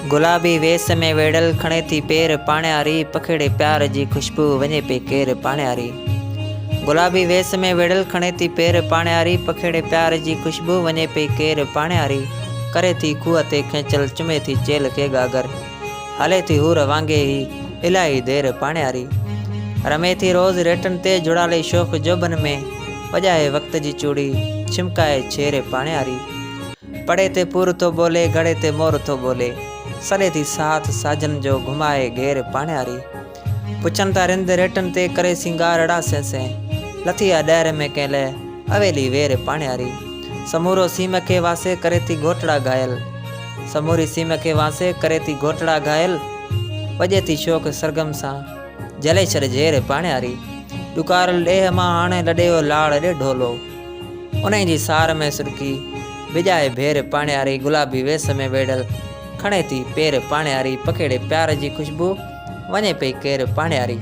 गुलाबी वेस में वेड़ल खणे थी पेर पाण्यारी, पखेड़े प्यार जी खुशबू वञे पे केर पाण्यारी। गुलाबी वेस में वेड़ल खणे थी पेर पाण्यारी, पखेड़े प्यार जी खुशबू वञे पे केर पाण्यारी। करे थी खूह ते खेंचल चुमे थी चेल खे गागर, हले थी हूर वांगे ही इलाही देर पाण्यारी। रमे थी रोज़ रेटन ते जुड़ाले शोख जोबन में, वॼाए वक्त जी चूड़ी छिमकाए छेर पाण्यारी। पड़े ते पुर थो बोले गड़े ते मोर थो बोले, सड़े थी साथ साजन जो घुमाए घेर पाण्यारी। पुछन था रिंद रेटन ते करे सिंगार अड़ा से, लथी आ डैर में केले अवेली वेर पाण्यारी। समूरो सीम के वासे करे थी घोटड़ा घायल, समूरी सीम के वासे करे थी घोटड़ा घायल। वजे थी शोक सरगम सा जले छड़ झेर पाण्यारी। डुकारल ॾेह मां हाणे लॾेयो लाड़ ॾे ढोलो, उन जी सार में सुरकी बिजाए भेर पाण्यारी। गुलाबी वेस में वेड़ल खणे थी पेर पाण्यारी, पखेड़े प्यार जी खुशबू वञे पई केर पाण्यारी।